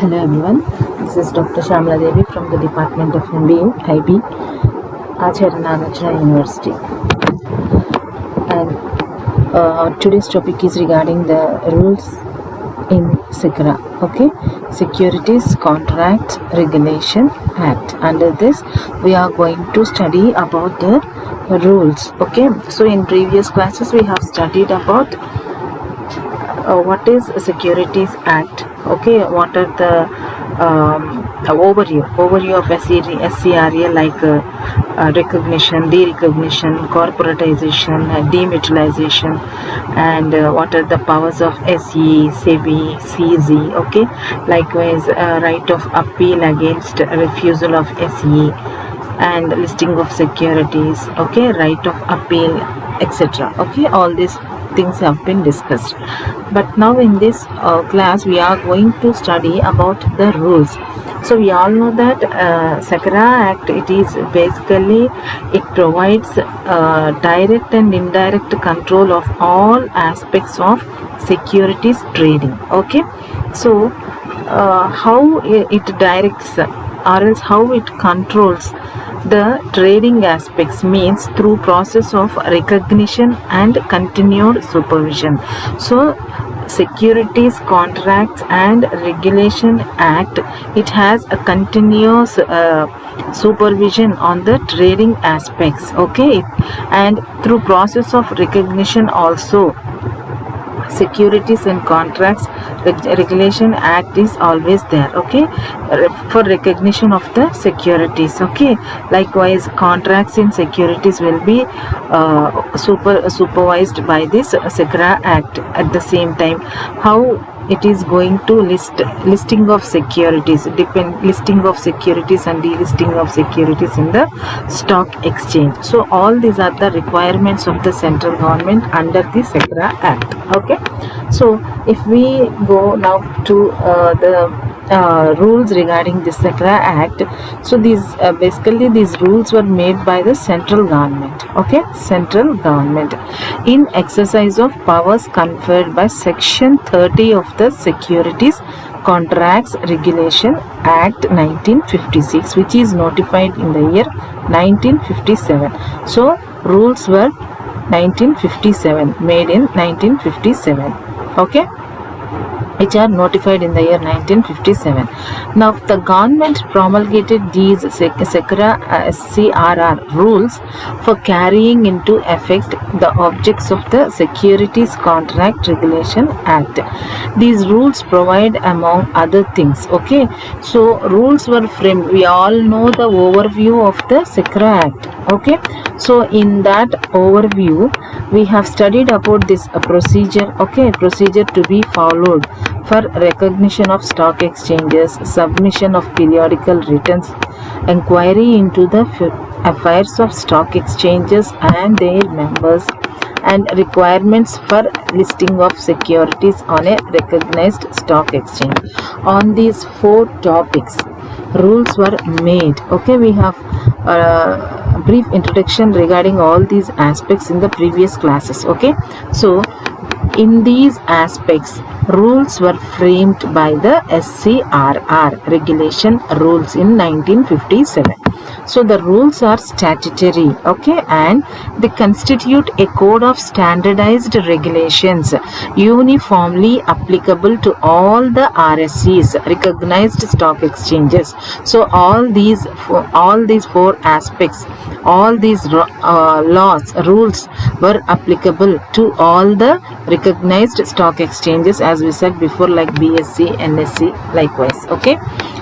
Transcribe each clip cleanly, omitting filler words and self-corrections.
Hello everyone, this is Dr. Shamla Devi from the Department of MBA, IB, Acharya Nagarjuna University. And today's topic is regarding the rules in SECRA, okay? Securities Contracts Regulation Act. Under this, we are going to study about the rules, okay? So in previous classes, we have studied about what is Securities Act, okay? What are the overview of SCRA, like recognition, derecognition, corporatization, demutualization, and what are the powers of SE, SEBI, CZ, okay? Likewise, right of appeal against refusal of SE and listing of securities, okay? Right of appeal, etc. okay? All these things have been discussed, but now in this class we are going to study about the rules. So we all know that SECRA Act, it is basically, it provides direct and indirect control of all aspects of securities trading, okay? So how it directs, or else how it controls the trading aspects, means through process of recognition and continued supervision. So Securities Contracts and Regulation Act, it has a continuous supervision on the trading aspects, okay? And through process of recognition also, Securities and Contracts Regulation Act is always there, okay, for recognition of the securities, okay? Likewise, contracts in securities will be supervised by this SECRA Act. At the same time, how it is going to listing of securities, listing of securities and delisting of securities in the stock exchange. So all these are the requirements of the central government under the SECRA Act, okay? So if we go now to the rules regarding the SECRA Act, so these basically these rules were made by the central government, okay? Central government in exercise of powers conferred by section 30 of the Securities Contracts Regulation Act 1956, which is notified in the year 1957. So rules were 1957, made in 1957, okay, which are notified in the year 1957. Now, the government promulgated these SECRA SCRR rules for carrying into effect the objects of the Securities Contract Regulation Act. These rules provide, among other things, okay? So, rules were framed. We all know the overview of the SECRA Act, okay? So, in that overview, we have studied about this procedure, okay? Procedure to be followed for recognition of stock exchanges, submission of periodical returns, inquiry into the affairs of stock exchanges and their members, and requirements for listing of securities on a recognized stock exchange. On these four topics, rules were made, okay? We have a brief introduction regarding all these aspects in the previous classes, okay? So in these aspects, rules were framed by the SCRR regulation rules in 1957. So the rules are statutory, okay, and they constitute a code of standardized regulations uniformly applicable to all the RSEs, recognized stock exchanges. So all these four aspects, all these laws, rules were applicable to all the recognized stock exchanges, as we said before, like BSE, NSE, likewise, okay?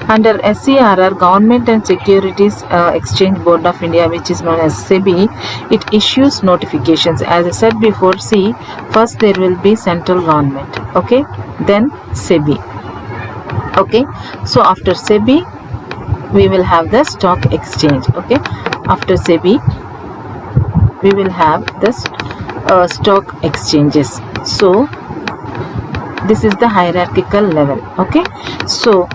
Under SCRR, Government and Securities Exchange Board of India, which is known as SEBI, it issues notifications. As I said before, see, first there will be central government, okay, then SEBI, okay? So after SEBI, we will have the stock exchange, okay? After SEBI, we will have the stock exchanges. So this is the hierarchical level, okay? So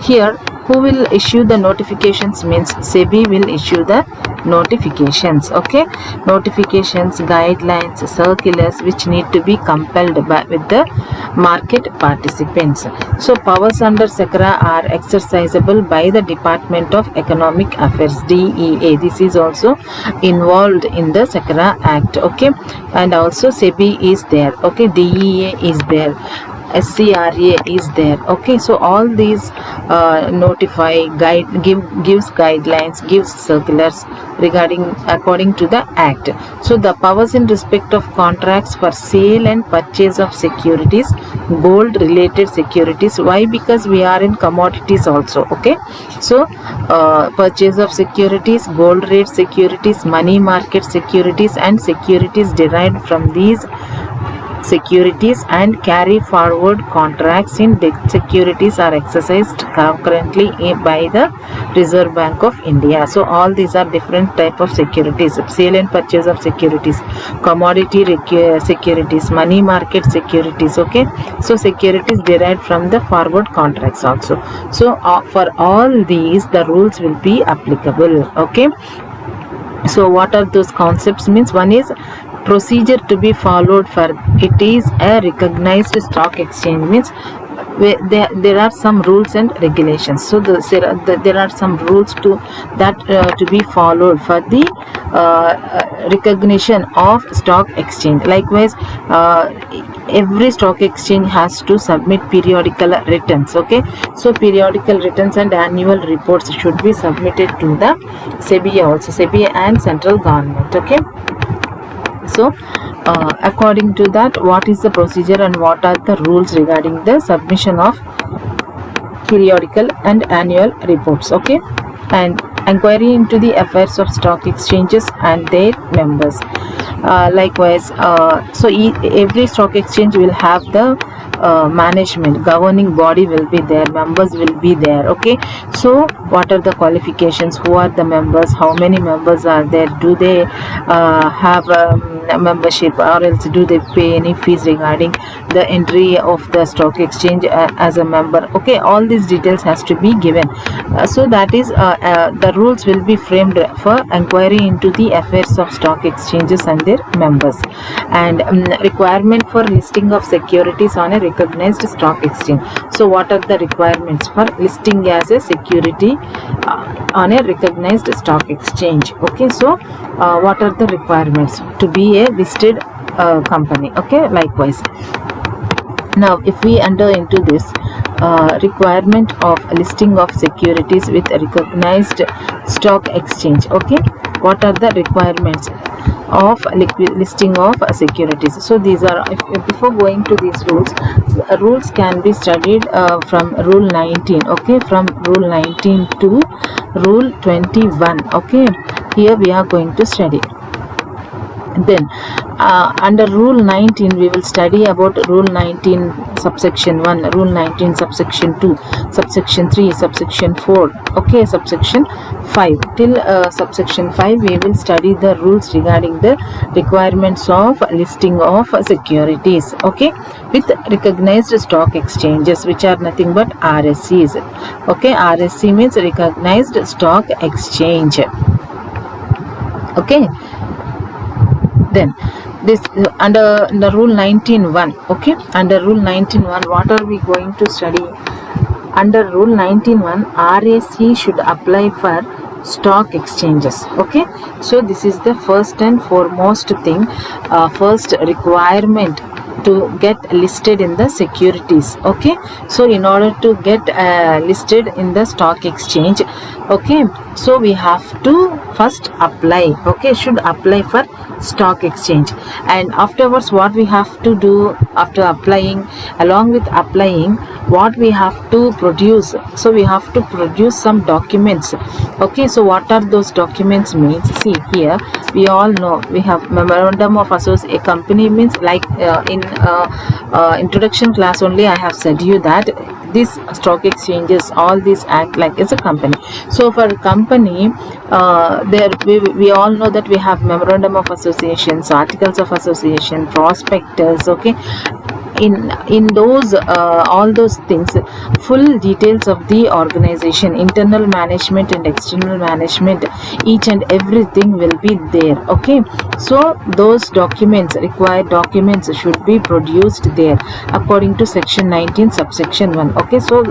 here, who will issue the notifications means SEBI will issue the notifications. Okay, notifications, guidelines, circulars which need to be compelled by with the market participants. So powers under SECRA are exercisable by the Department of Economic Affairs, DEA. This is also involved in the SECRA Act. Okay, and also SEBI is there. Okay, DEA is there, SCRA is there. Okay, so all these notify, gives guidelines, gives circulars regarding according to the act. So the powers in respect of contracts for sale and purchase of securities, gold related securities. Why? Because we are in commodities also. Okay, so purchase of securities, gold rate securities, money market securities, and securities derived from these securities and carry forward contracts in debt securities are exercised concurrently by the Reserve Bank of India. So all these are different type of securities: sale and purchase of securities, commodity securities, money market securities. Okay, so securities derived from the forward contracts also. So for all these the rules will be applicable. Okay, so what are those concepts? Means one is procedure to be followed for it is a recognized stock exchange. Means there are some rules and regulations. So there are some rules to be followed for the recognition of stock exchange. Likewise, every stock exchange has to submit periodical returns. Okay, so periodical returns and annual reports should be submitted to the SEBI also, SEBI and central government. Okay, so according to that, what is the procedure and what are the rules regarding the submission of periodical and annual reports? Okay, and inquiry into the affairs of stock exchanges and their members. Likewise, so every stock exchange will have the management, governing body will be there, members will be there. Okay, so what are the qualifications, who are the members, how many members are there, do they have membership, or else do they pay any fees regarding the entry of the stock exchange as a member? Okay, all these details has to be given. So that is the rules will be framed for inquiry into the affairs of stock exchanges and their members. And requirement for listing of securities on a recognized stock exchange. So what are the requirements for listing as a security on a recognized stock exchange? Okay, so what are the requirements to be a listed company? Okay, likewise, now if we enter into this requirement of listing of securities with a recognized stock exchange. Okay, what are the requirements of listing of securities? So these are, before going to these rules can be studied from rule 19. Okay, from rule 19 to rule 21. Okay, here we are going to study. Then under rule 19 we will study about rule 19 subsection 1, rule 19 subsection 2, subsection 3, subsection 4, okay, subsection 5 till subsection 5 we will study the rules regarding the requirements of listing of securities, okay, with recognized stock exchanges, which are nothing but RSCs. Okay, RSC means recognized stock exchange. Okay, then this under rule 19.1. okay, under rule 19.1 what are we going to study? Under rule 19.1 RSC should apply for stock exchanges. Okay, so this is the first and foremost thing, first requirement to get listed in the securities. Okay, so in order to get listed in the stock exchange, okay, so we have to first apply. Okay, should apply for stock exchange, and afterwards what we have to do after applying, along with applying, what we have to produce? So we have to produce some documents. Okay, so what are those documents? Means, see here we all know we have memorandum of association. A company means, like in introduction class only I have said you that these stock exchanges, all these act like as a company. So for a company, there we all know that we have memorandum of associations, articles of association, prospectus. Okay, in those all those things, full details of the organization, internal management and external management, each and everything will be there. Okay, so those documents, required documents, should be produced there according to section 19 subsection 1. Okay, so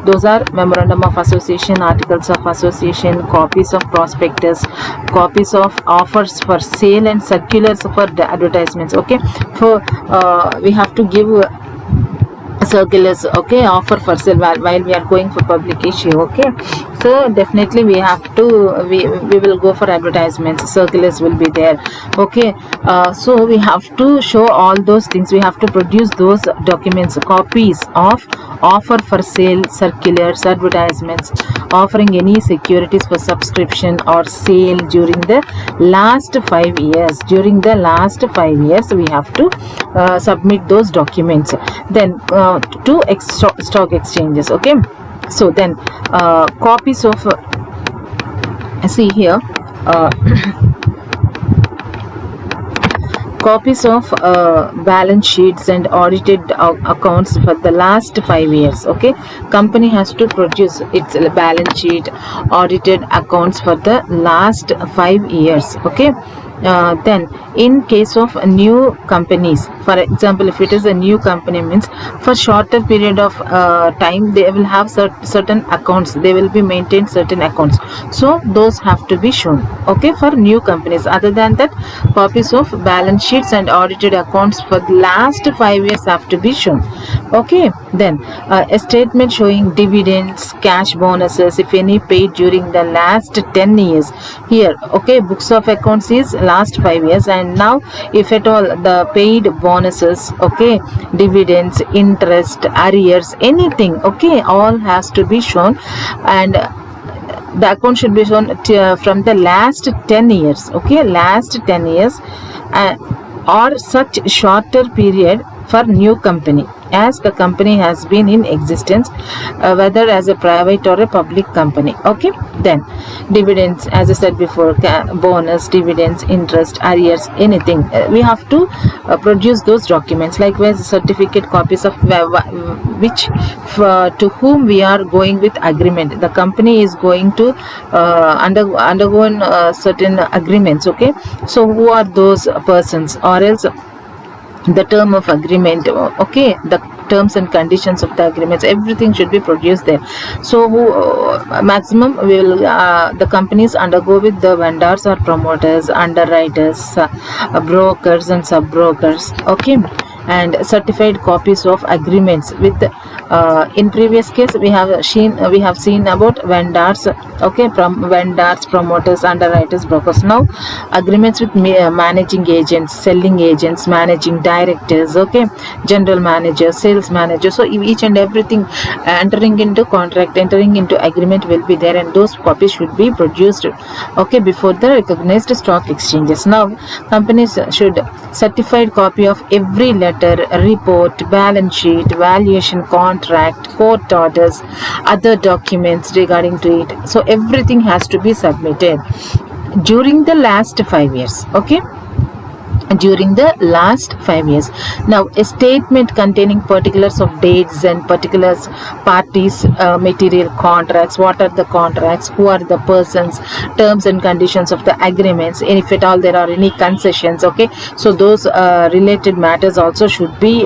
those are memorandum of association, articles of association, copies of prospectus, copies of offers for sale and circulars for the advertisements. Okay, for we have to give circulars, okay, offer for sale while we are going for public issue. Okay, so definitely we have to we will go for advertisements, circulars will be there. Okay, so we have to show all those things, we have to produce those documents, copies of offer for sale, circulars, advertisements, offering any securities for subscription or sale during the last 5 years. During the last 5 years we have to submit those documents. Then to stock exchanges. Okay, so then copies of see here copies of balance sheets and audited accounts for the last 5 years. Okay, company has to produce its balance sheet, audited accounts for the last 5 years. Okay, then in case of new companies, for example, if it is a new company, means for shorter period of time they will have certain accounts, they will be maintained certain accounts, so those have to be shown. Okay, for new companies. Other than that, copies of balance sheets and audited accounts for the last 5 years have to be shown. Okay, then a statement showing dividends, cash bonuses, if any, paid during the last 10 years. Here, okay, books of accounts is last 5 years, and now if at all the paid bonuses, okay, dividends, interest, arrears, anything, okay, all has to be shown. And the account should be shown from the last 10 years. Okay, last 10 years or such shorter period for new company, as the company has been in existence, whether as a private or a public company. Okay, then dividends, as I said before, bonus, dividends, interest, arrears, anything, we have to produce those documents. Likewise, certificate, copies of which to whom we are going with agreement. The company is going to undergo certain agreements. Okay, so who are those persons, or else the term of agreement, okay, the terms and conditions of the agreements, everything should be produced there. So maximum will the companies undergo with the vendors or promoters, underwriters, brokers and sub brokers. Okay, and certified copies of agreements with in previous case we have seen about vendors, okay, from vendors, promoters, underwriters, brokers. Now agreements with managing agents, selling agents, managing directors, okay, general managers, sales managers. So each and everything entering into contract, entering into agreement will be there, and those copies should be produced, okay, before the recognized stock exchanges. Now companies should certified copy of every letter, report, balance sheet, valuation, contract, court orders, other documents regarding to it. So everything has to be submitted during the last 5 years. Okay, during the last 5 years. Now a statement containing particulars of dates and particulars, parties, material, contracts, what are the contracts, who are the persons, terms and conditions of the agreements, and if at all there are any concessions. Okay, so those related matters also should be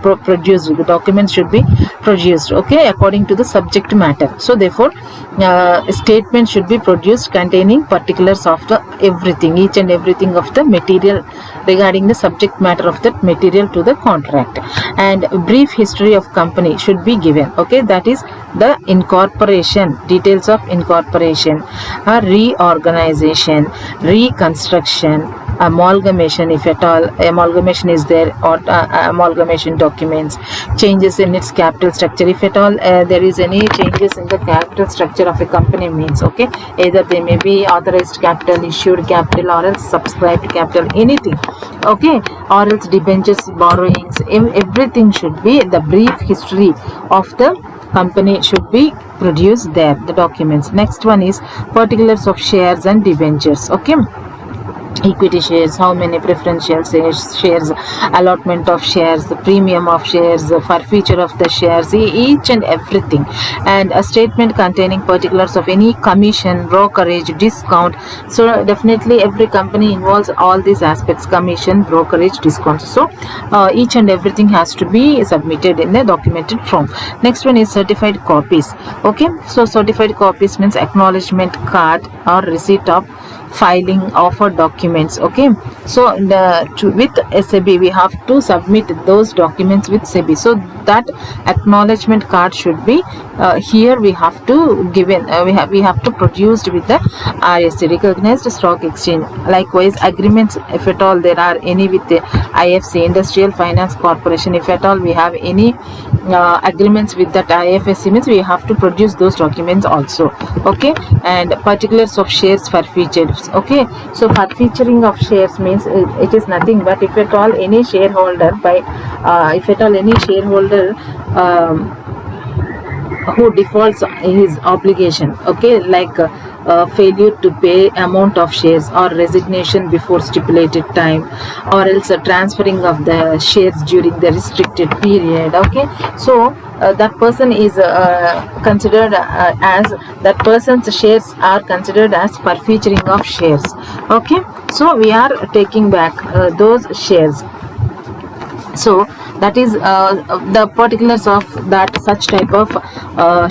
produced. The documents should be produced, okay, according to the subject matter. So therefore a statement should be produced containing particulars of the everything, each and everything of the material regarding the subject matter of that material to the contract. And brief history of company should be given. Okay, that is the incorporation, details of incorporation, reorganization, reconstruction, amalgamation, if at all amalgamation is there, or amalgamation documents, changes in its capital structure, if at all there is any changes in the capital structure of a company, means, okay, either they may be authorized capital, issued capital, or else subscribed capital, anything, okay, or else debentures, borrowings, everything should be, the brief history of the company should be produced there, the documents. Next one is particulars of shares and debentures. Okay, equity shares, how many preferential shares, allotment of shares, the premium of shares, the forfeiture of the shares, each and everything, and a statement containing particulars of any commission, brokerage, discount. So definitely every company involves all these aspects: commission, brokerage, discount. So each and everything has to be submitted in the documented form. Next one is certified copies. Okay, so certified copies means acknowledgement card or receipt of filing of documents. Okay, so with SEBI we have to submit those documents with SEBI. So that acknowledgement card should be here we have to given we have to produced with the RSC, recognized stock exchange. Likewise, agreements, if at all there are any with the IFC, Industrial Finance Corporation, if at all we have any agreements with that IFSC, means we have to produce those documents also. Okay, and particulars of shares forfeited. Okay, so forfeiting of shares means it is nothing but if at all any shareholder who defaults his obligation, okay, like failure to pay amount of shares, or resignation before stipulated time, or else transferring of the shares during the restricted period. Okay, so that person is considered as that person's shares are considered as forfeiting of shares. Okay, so we are taking back those shares. So that is the particulars of that such type of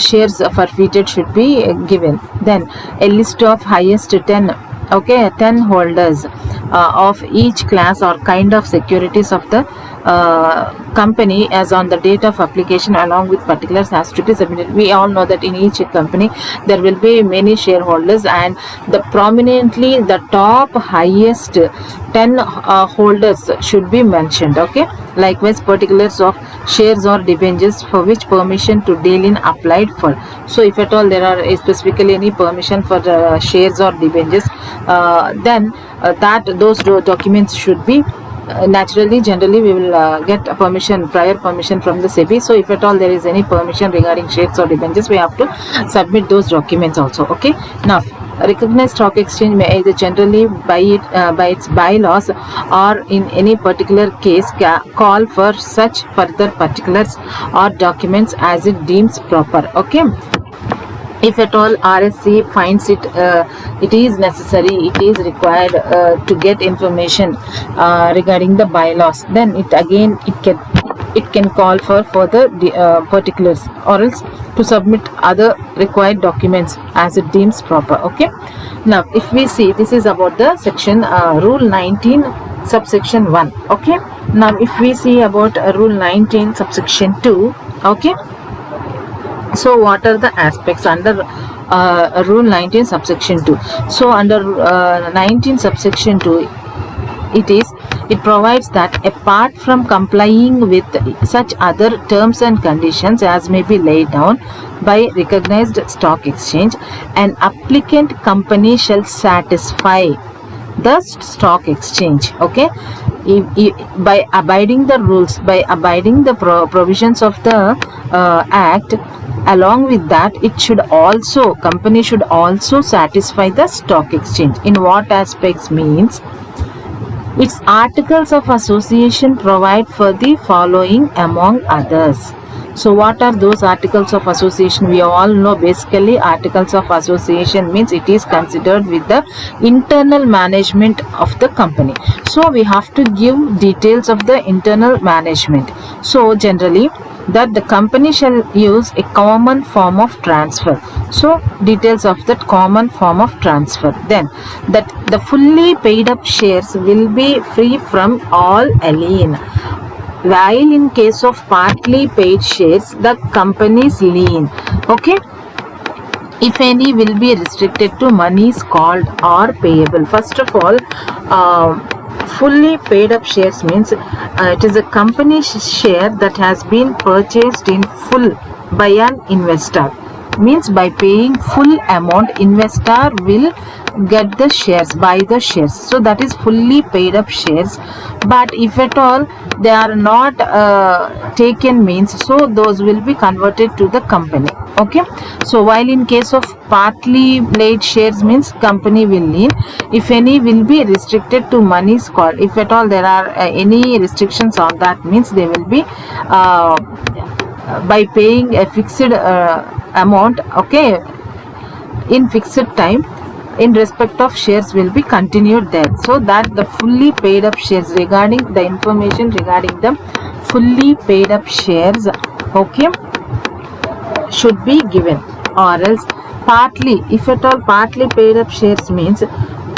shares forfeited should be given. Then a list of highest 10 holders of each class or kind of securities of the company as on the date of application, along with particulars, has to be submitted. We all know that in each company there will be many shareholders, and the prominently the top highest 10 holders should be mentioned. Okay, likewise particulars of shares or debentures for which permission to deal in applied for. So if at all there are specifically any permission for shares or debentures, then those documents should be naturally, generally we will get a prior permission from the SEBI. So if at all there is any permission regarding shares or debentures, we have to submit those documents also. Okay, now recognized stock exchange may either generally by its bylaws or in any particular case call for such further particulars or documents as it deems proper. Okay, if at all RSC finds it is necessary, it is required to get information regarding the bylaws, then it can call for further particulars, or else to submit other required documents as it deems proper. Okay, now if we see, this is about the section rule 19 subsection 1. Okay, now if we see about rule 19 subsection 2. Okay, so what are the aspects under rule 19 subsection 2? So under 19 subsection 2, it provides that apart from complying with such other terms and conditions as may be laid down by recognized stock exchange, an applicant company shall satisfy the stock exchange, okay, by abiding the rules, by abiding the provisions of the act. Along with that, company should also satisfy the stock exchange. In what aspects? Means its articles of association provide for the following among others. So what are those articles of association? We all know basically articles of association means it is considered with the internal management of the company. So we have to give details of the internal management. So generally that the company shall use a common form of transfer. So details of that common form of transfer. Then that the fully paid up shares will be free from all lien, while in case of partly paid shares the company's lien, okay, if any, will be restricted to monies called or payable. First of all, fully paid up shares means it is a company share that has been purchased in full by an investor. Means by paying full amount, investor will get the shares, buy the shares. So that is fully paid up shares. But if at all they are not taken means, so those will be converted to the company. Okay, so while in case of partly paid shares means company will lean, if any will be restricted to monies called. If at all there are any restrictions on that means, they will be by paying a fixed amount, okay, in fixed time in respect of shares will be continued there. So that the fully paid up shares, regarding the information regarding the fully paid up shares, okay, should be given. Or else partly, if at all partly paid up shares means,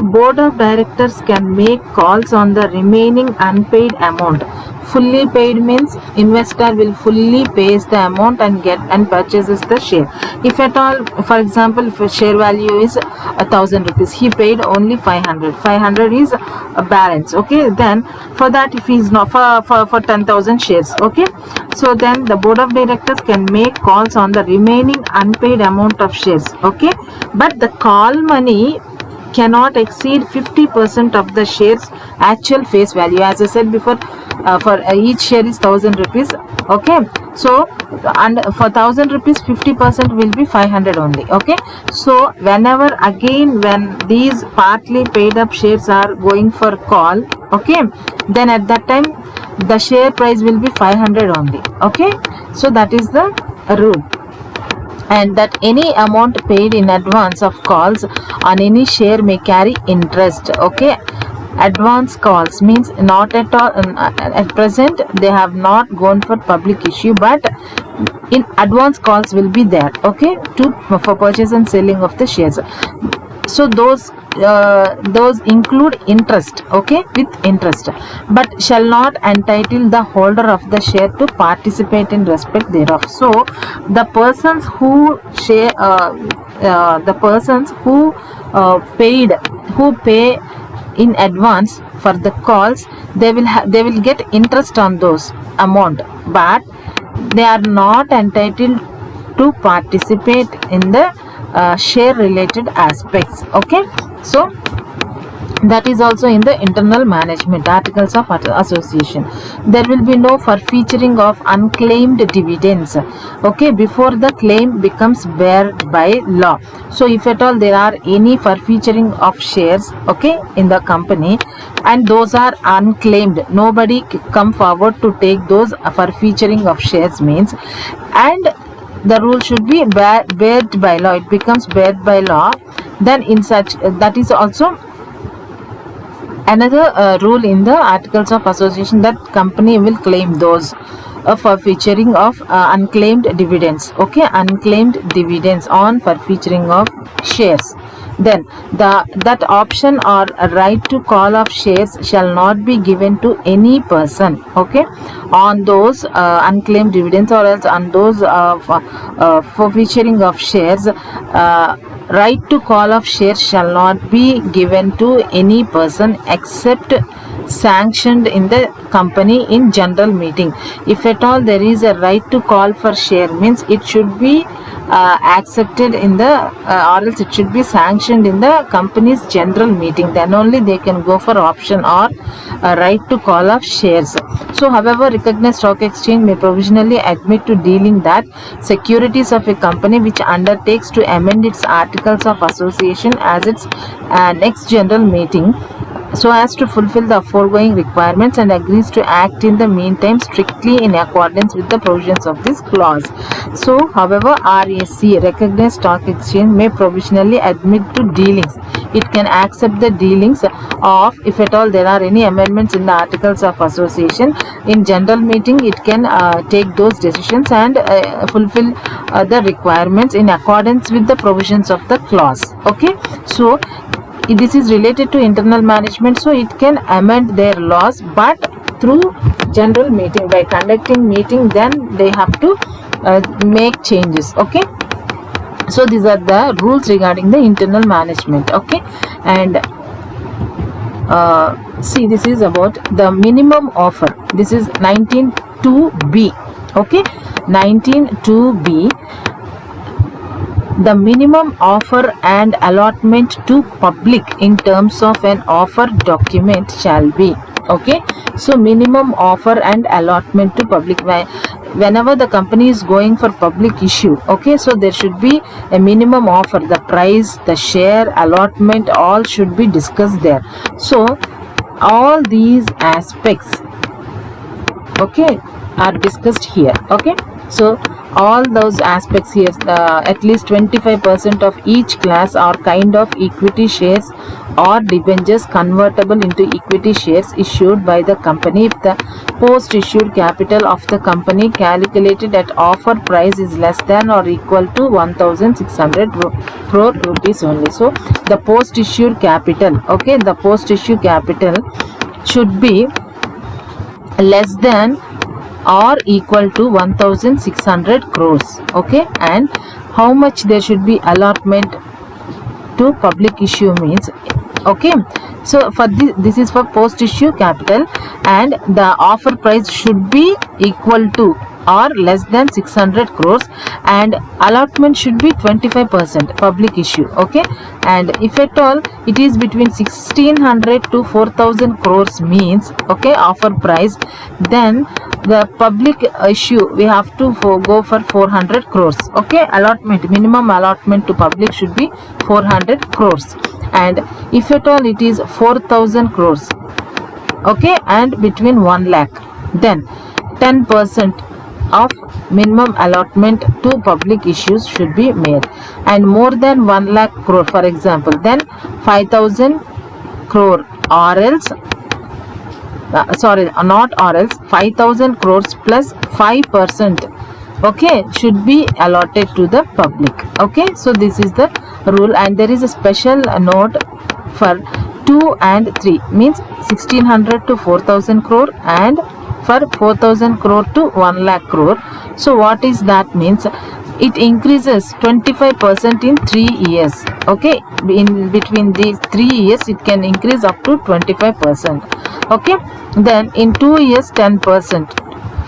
board of directors can make calls on the remaining unpaid amount. Fully paid means investor will fully pays the amount and purchases the share. If at all, for example, if a share value is 1,000 rupees, he paid only 500 is a balance. Okay, then for that, if he is not for 10,000 shares, okay, so then the board of directors can make calls on the remaining unpaid amount of shares. Okay, but the call money cannot exceed 50% of the shares actual face value. As I said before, for each share is 1,000 rupees. Okay, so and for 1,000 rupees 50% will be 500 only. Okay, so whenever again when these partly paid up shares are going for call, okay, then at that time the share price will be 500 only. Okay, so that is the rule. And that any amount paid in advance of calls on any share may carry interest. Okay, advance calls means not at all at present they have not gone for public issue, but in advance calls will be there, okay, for purchase and selling of the shares. So those include interest, okay, with interest, but shall not entitle the holder of the share to participate in respect thereof. So the persons who share the persons who pay in advance for the calls, they will get interest on those amount, but they are not entitled to participate in the share related aspects. Okay, so that is also in the internal management articles of association. There will be no forfeiting of unclaimed dividends, okay, before the claim becomes barred by law. So if at all there are any forfeiting of shares, okay, in the company, and those are unclaimed, nobody come forward to take those forfeiting of shares means, and the rule should be barred by law, it becomes barred by law, then in such that is also another rule in the articles of association, that company will claim those forfeiting of unclaimed dividends, okay, unclaimed dividends on forfeiting of shares. Then that option or right to call of shares shall not be given to any person, okay, on those unclaimed dividends, or else on those forfeiting of shares. Right to call of shares shall not be given to any person except sanctioned in the company in general meeting. If at all there is a right to call for share means, it should be accepted in the or else it should be sanctioned in the company's general meeting, then only they can go for option or right to call of shares. So however, recognized stock exchange may provisionally admit to dealing that securities of a company which undertakes to amend its articles of association as its next general meeting, so as to fulfill the foregoing requirements, and agrees to act in the meantime strictly in accordance with the provisions of this clause. So however, RSC, recognized stock exchange, may provisionally admit to dealings. It can accept the dealings of, if at all there are any amendments in the articles of association, in general meeting it can take those decisions and fulfill the requirements in accordance with the provisions of the clause. Okay, so this is related to internal management, so it can amend their laws, but through general meeting, by conducting meeting, then they have to make changes. Okay, so these are the rules regarding the internal management. Okay, and see, this is about the minimum offer. This is 19(2)(b). Okay, 19(2)(b). the minimum offer and allotment to public in terms of an offer document shall be. Okay, so minimum offer and allotment to public, whenever the company is going for public issue, okay, so there should be a minimum offer, the price, the share, allotment, all should be discussed there. So all these aspects, okay, are discussed here. Okay, so all those aspects here, at least 25% of each class or kind of equity shares or debentures convertible into equity shares issued by the company if the post-issued capital of the company calculated at offer price is less than or equal to 1600 crore rupees only. So the post-issued capital, okay, the post-issue capital should be less than or equal to 1600 crores. Okay, and how much there should be allotment to public issue means, okay, so for this is for post issue capital, and the offer price should be equal to or less than 600 crores, and allotment should be 25% public issue. Okay, and if at all it is between 1600 to 4000 crores means, okay, offer price, then the public issue we have to go for 400 crores. Okay, allotment, minimum allotment to public should be 400 crores, and if at all it is 4000 crores, okay, and between 1 lakh, then 10% of minimum allotment to public issues should be made, and more than 1 lakh crore, for example, then 5000 crore, or else not or else 5000 crores plus 5%, okay, should be allotted to the public. Okay, so this is the rule, and there is a special note for 2 and 3, means 1600 to 4000 crore and for 4000 crore to 1 lakh crore. So what is that means? It increases 25% in 3 years. Okay, in between these 3 years it can increase up to 25%. Okay, then in 2 years 10%.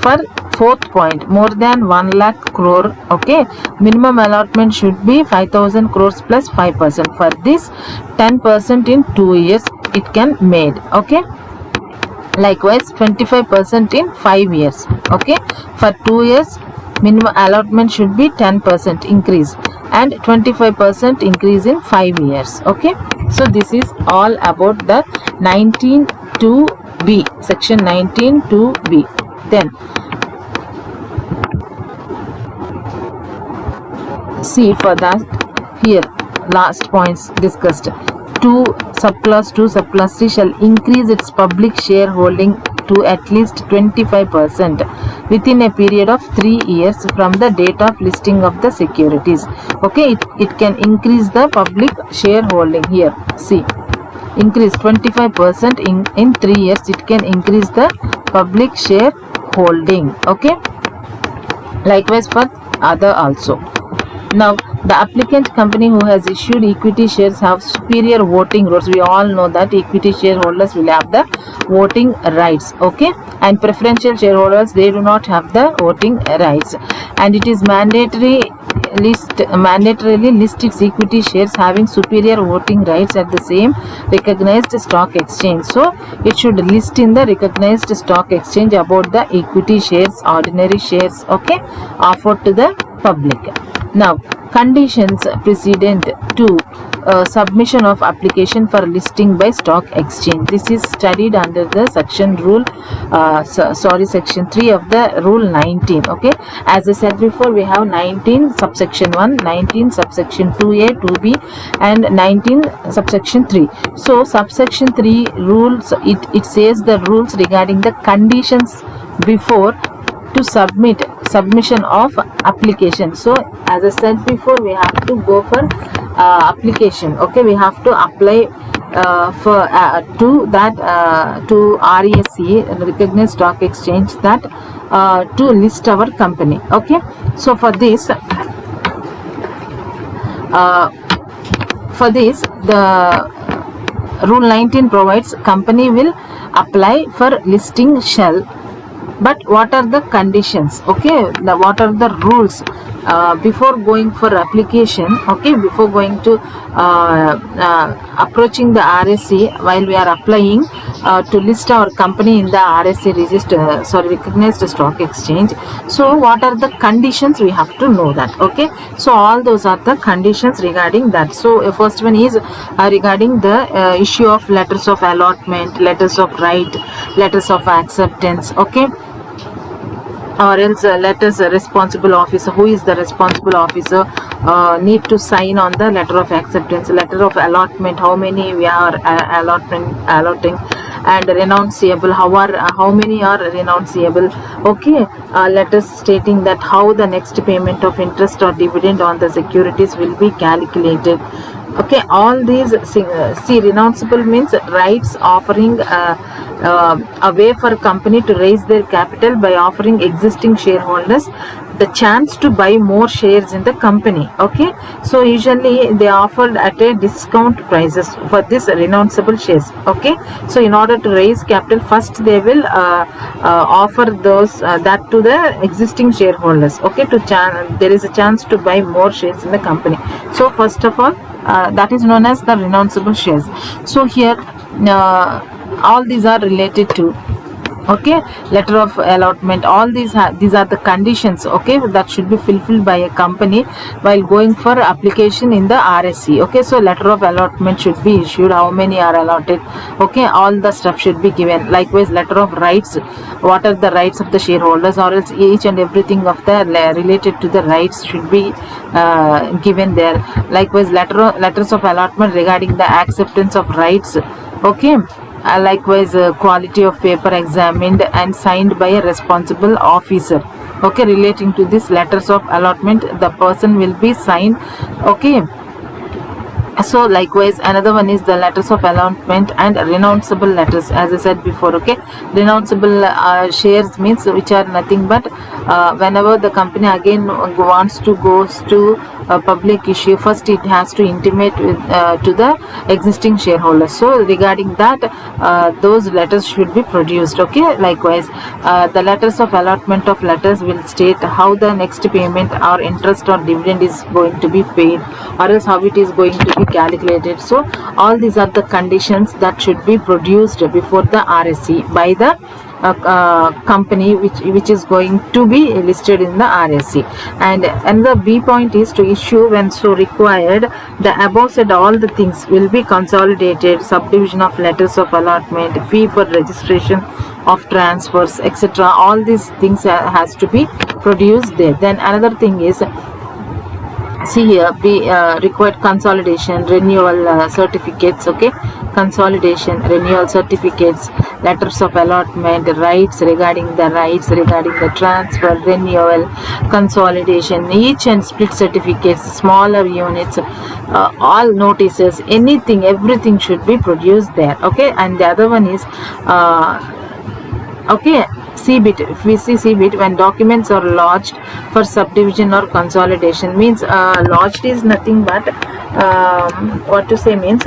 For fourth point, more than 1 lakh crore, okay, minimum allotment should be 5000 crores plus 5%. For this 10% in 2 years it can made. Okay, likewise 25% in 5 years. Okay, for 2 years minimum allotment should be 10% increase, and 25% increase in 5 years. Okay, so this is all about the 19(2)(b), section 19(2)(b). Then see for that, here last points discussed. 2 subclass 2 subclass 3 shall increase its public shareholding to at least 25% within a period of 3 years from the date of listing of the securities. Okay, it can increase the public shareholding here. See, increase 25% in 3 years, it can increase the public shareholding. Okay, likewise for other also. Now the applicant company who has issued equity shares have superior voting rights. We all know that equity shareholders will have the voting rights. Okay, and preferential shareholders, they do not have the voting rights, and it is mandatorily list its equity shares having superior voting rights at the same recognized stock exchange. So it should list in the recognized stock exchange about the equity shares, ordinary shares, okay, offered to the public. Now conditions precedent to submission of application for listing by stock exchange. This is studied under the section rule section 3 of the rule 19. Okay, as I said before, we have 19 subsection 1, 19 subsection 2a, 2b, and 19 subsection 3. So subsection 3 rules, it says the rules regarding the conditions before to submission of application. So as I said before, we have to go for application. Okay, we have to apply for to that to RESE, recognized stock exchange, that to list our company. Okay, so for this the rule 19 provides company will apply for listing shall, but what are the conditions? Okay, what are the rules before going for application, okay, before going to approaching the RSE, while we are applying to list our company in the RSE recognized stock exchange, so what are the conditions? We have to know that. Okay, so all those are the conditions regarding that. So first one is regarding the issue of letters of allotment, letters of right, letters of acceptance, okay, or else letters responsible officer, who is the responsible officer, need to sign on the letter of acceptance, letter of allotment, how many we are allotting, and renounceable, how many are renounceable, okay, letters stating that how the next payment of interest or dividend on the securities will be calculated. Okay, all these see, renounceable means rights offering a way for a company to raise their capital by offering existing shareholders the chance to buy more shares in the company. Okay, so usually they offered at a discount prices for this renounceable shares. Okay, so in order to raise capital, first they will offer those that to the existing shareholders. Okay, there is a chance to buy more shares in the company. So first of all, that is known as the renounceable shares. So here all these are related to, okay, letter of allotment, all these are the conditions, okay, that should be fulfilled by a company while going for application in the RSE. Okay, so letter of allotment should be issued, how many are allotted, okay, all the stuff should be given. Likewise, letter of rights, what are the rights of the shareholders, or else each and everything of the related to the rights should be given there. Likewise, letters of allotment regarding the acceptance of rights, okay. Likewise, quality of paper examined and signed by a responsible officer. Okay, relating to this letters of allotment, the person will be signed. Okay, so likewise, another one is the letters of allotment and renounceable letters, as I said before. Okay, renounceable shares means which are nothing but whenever the company again wants to go to a public issue, first it has to intimate to the existing shareholders. So regarding that, those letters should be produced. Okay, likewise, the letters of allotment of letters will state how the next payment or interest or dividend is going to be paid, or else how it is going to be calculated. So all these are the conditions that should be produced before the RSE by the company which is going to be listed in the RSE. And the B point is to issue when so required. The above said all the things will be consolidated, subdivision of letters of allotment, fee for registration of transfers, etc. All these things has to be produced there. Then another thing is, see here, required consolidation, renewal certificates. Okay, consolidation, renewal certificates, letters of allotment, rights regarding the transfer, renewal, consolidation, each and split certificates, smaller units, all notices, everything should be produced there. Okay, and the other one is okay, CBIT. If we see CBIT, when documents are lodged for subdivision or consolidation, means lodged is nothing but what to say means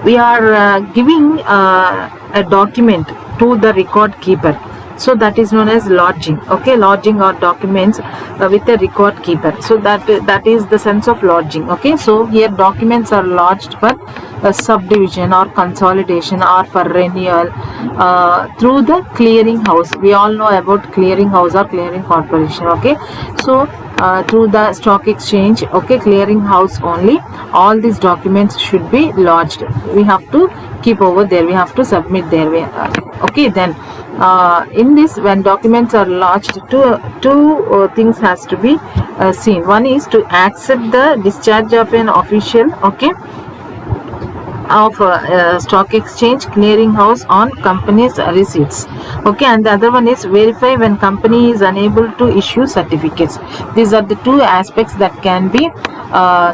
we are giving a document to the record keeper. So that is known as lodging. Okay, lodging or documents with a record keeper. So that is the sense of lodging. Okay, so here documents are lodged for subdivision or consolidation or for renewal through the clearing house. We all know about clearing house or clearing corporation. Okay, so through the stock exchange, okay, clearing house only, all these documents should be lodged. We have to keep over there, we have to submit there. Okay, then in this, when documents are lodged, two things has to be seen. One is to accept the discharge of an official, okay, of stock exchange clearing house on company's receipts. Okay, and the other one is verify when company is unable to issue certificates. These are the two aspects that can be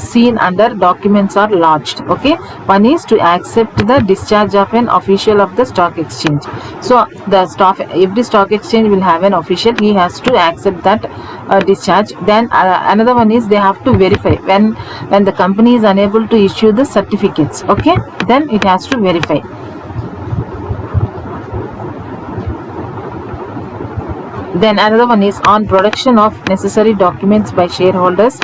seen under documents are lodged. Okay, one is to accept the discharge of an official of the stock exchange. So every stock exchange will have an official, he has to accept that discharge. Then another one is they have to verify when the company is unable to issue the certificates. Okay, then it has to verify. Then another one is on production of necessary documents by shareholders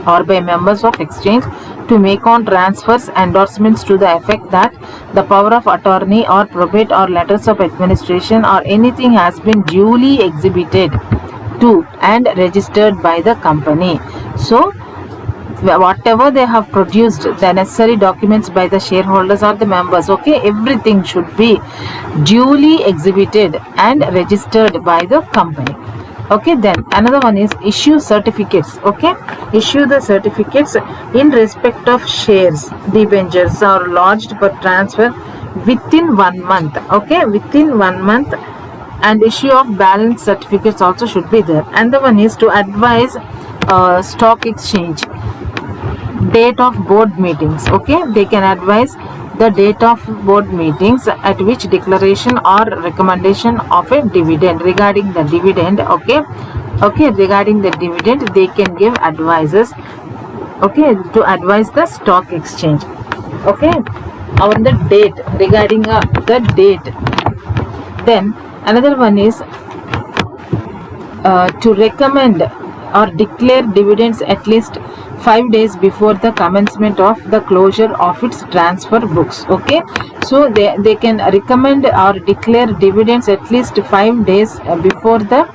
or by members of exchange to make on transfers endorsements to the effect that the power of attorney or probate or letters of administration or anything has been duly exhibited to and registered by the company. So whatever they have produced, the necessary documents by the shareholders or the members, okay, everything should be duly exhibited and registered by the company. Okay, then another one is issue certificates. Okay, issue the certificates in respect of shares, debentures are lodged for transfer within 1 month. Okay, within 1 month. And issue of balance certificates also should be there. And the one is to advise stock exchange date of board meetings. Okay, they can advise the date of board meetings at which declaration or recommendation of a dividend, regarding the dividend. Okay, regarding the dividend they can give advices, okay, to advise the stock exchange, okay, on the date, regarding the date. Then another one is to recommend or declare dividends at least 5 days before the commencement of the closure of its transfer books. Okay, so they can recommend or declare dividends at least 5 days before the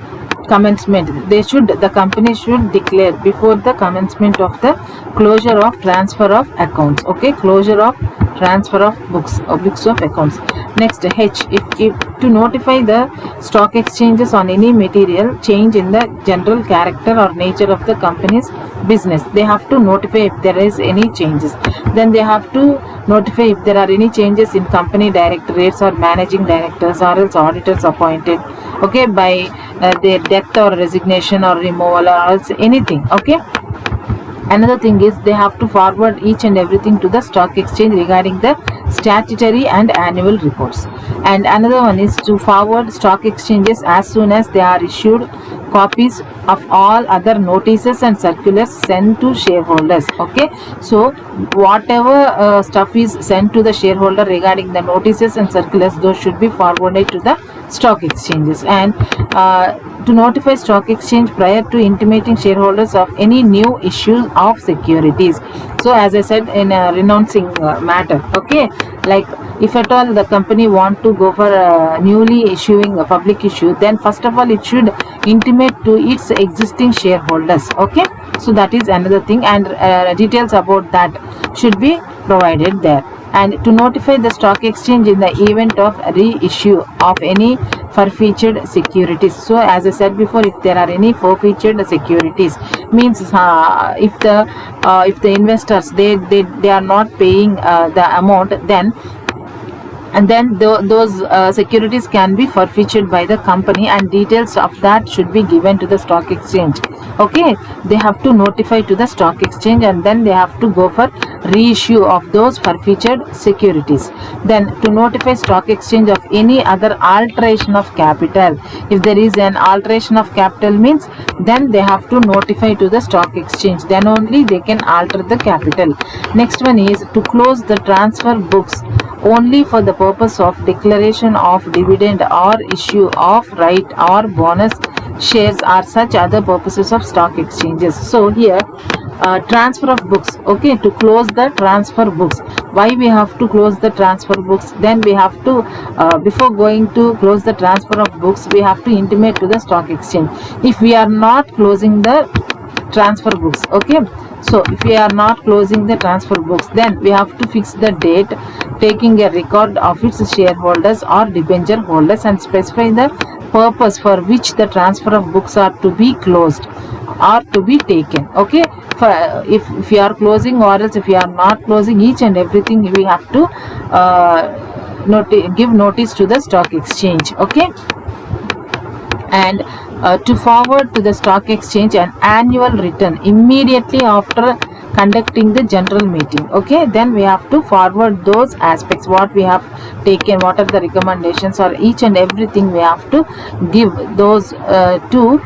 commencement. The company should declare before the commencement of the closure of transfer of accounts. Okay, closure of transfer of books or books of accounts. Next, H, if to notify the stock exchanges on any material change in the general character or nature of the company's business. They have to notify if there is any changes. Then they have to notify if there are any changes in company directorates or managing directors or else auditors appointed, okay, by their death or resignation or removal or else anything. Okay, another thing is they have to forward each and everything to the stock exchange regarding the statutory and annual reports. And another one is to forward stock exchanges as soon as they are issued copies of all other notices and circulars sent to shareholders. Okay, so whatever stuff is sent to the shareholder regarding the notices and circulars, those should be forwarded to the stock exchanges. And to notify stock exchange prior to intimating shareholders of any new issue of securities. So as I said, in a renouncing matter, okay, like if at all the company want to go for newly issuing a public issue, then first of all it should intimate to its existing shareholders. Okay, so that is another thing, and details about that should be provided there. And to notify the stock exchange in the event of reissue of any forfeited securities. So as I said before, if there are any forfeited securities, means if the investors they are not paying the amount, then those securities can be forfeited by the company, and details of that should be given to the stock exchange. Okay, they have to notify to the stock exchange, and then they have to go for reissue of those forfeited securities. Then to notify stock exchange of any other alteration of capital. If there is an alteration of capital, means then they have to notify to the stock exchange, then only they can alter the capital. Next one is to close the transfer books only for the purpose of declaration of dividend or issue of right or bonus shares or such other purposes of stock exchanges. So here transfer of books, okay, to close the transfer books. Why we have to close the transfer books? Then we have to before going to close the transfer of books, we have to intimate to the stock exchange. If we are not closing the transfer books, okay, so if we are not closing the transfer books, then we have to fix the date, taking a record of its shareholders or debenture holders, and specify the purpose for which the transfer of books are to be closed or to be taken. Okay, if we are closing or else if we are not closing, each and everything we have to give notice to the stock exchange. Okay, and to forward to the stock exchange an annual return immediately after conducting the general meeting. Okay, then we have to forward those aspects, what we have taken, what are the recommendations, or each and everything we have to give those to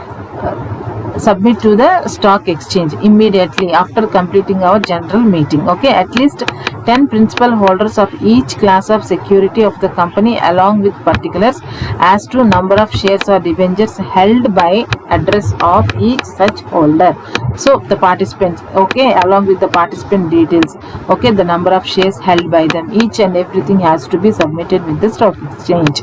submit to the stock exchange immediately after completing our general meeting. Okay, at least 10 principal holders of each class of security of the company along with particulars as to number of shares or debentures held by address of each such holder. So the participants, okay, along with the participant details, okay, the number of shares held by them, each and everything has to be submitted with the stock exchange.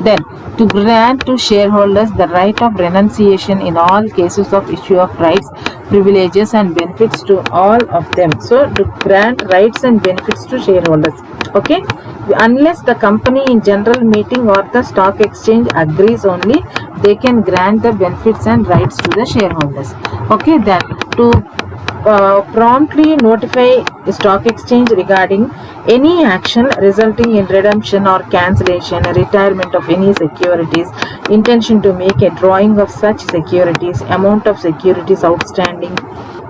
Then, to grant to shareholders the right of renunciation in all cases of issue of rights, privileges and benefits to all of them. So, to grant rights and benefits to shareholders. Okay, unless the company in general meeting or the stock exchange agrees only, they can grant the benefits and rights to the shareholders. Okay, then to promptly notify the stock exchange regarding any action resulting in redemption or cancellation, retirement of any securities, intention to make a drawing of such securities, amount of securities outstanding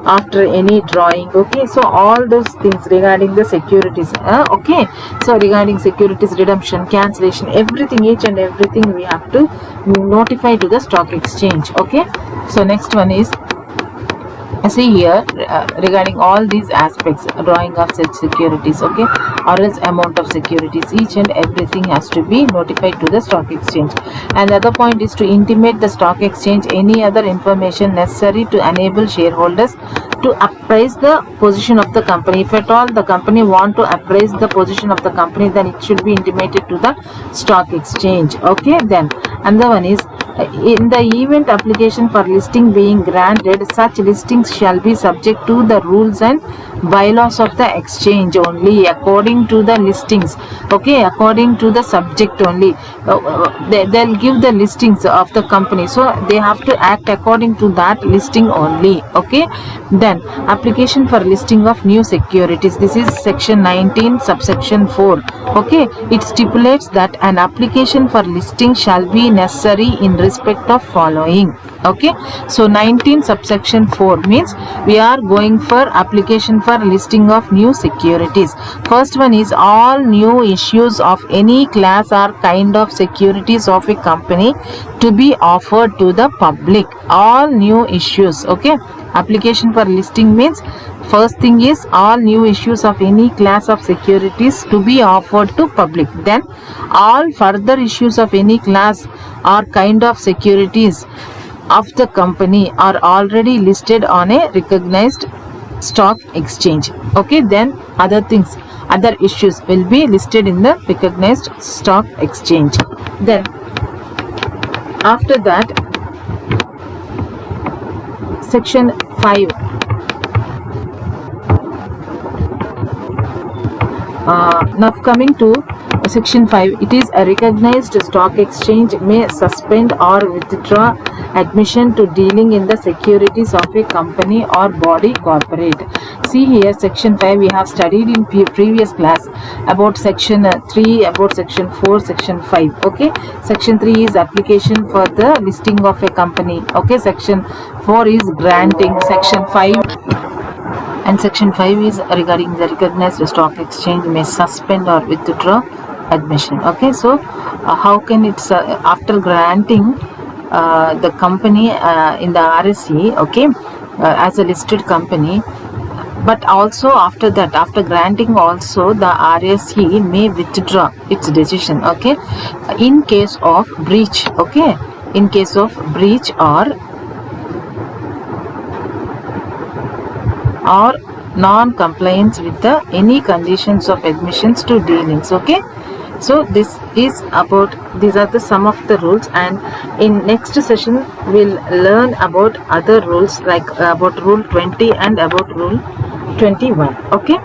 after any drawing. Okay, so all those things regarding the securities, okay, so regarding securities redemption, cancellation, everything, each and everything we have to notify to the stock exchange. Okay, so next one is, see here, regarding all these aspects, drawing of such securities, okay, or else amount of securities, each and everything has to be notified to the stock exchange. And the other point is to intimate the stock exchange any other information necessary to enable shareholders to appraise the position of the company. If at all the company want to appraise the position of the company, then it should be intimated to the stock exchange. Okay, then another one is, in the event application for listing being granted, such listings shall be subject to the rules and bylaws of the exchange only, according to the listings. Okay, according to the subject only. They'll give the listings of the company, so they have to act according to that listing only. Okay, then application for listing of new securities. This is section 19 subsection 4. Okay, it stipulates that an application for listing shall be necessary in respect of following. Okay, so 19 subsection 4 means we are going for application for listing of new securities. First one is, all new issues of any class or kind of securities of a company to be offered to the public. All new issues. Okay, application for listing means, first thing is, all new issues of any class of securities to be offered to public. Then all further issues of any class or kind of securities of the company are already listed on a recognized stock exchange. Okay, then other things, other issues will be listed in the recognized stock exchange. Then after that, section 5, now coming to section 5, it is a recognized stock exchange may suspend or withdraw admission to dealing in the securities of a company or body corporate. See here, section 5 we have studied in previous class about section 3, about section 4, section 5. Okay, section 3 is application for the listing of a company. Okay, section 4 is granting, section 5 and section 5 is regarding the recognized stock exchange may suspend or withdraw admission. Okay, so how can it after granting the company in the RSE, okay, as a listed company, but also after that, after granting also, the RSE may withdraw its decision. Okay, in case of breach. Okay, in case of breach or non-compliance with the any conditions of admissions to dealings. Okay, so this is about, these are the some of the rules, and in next session we'll learn about other rules, like about rule 20 and about rule 21. Okay.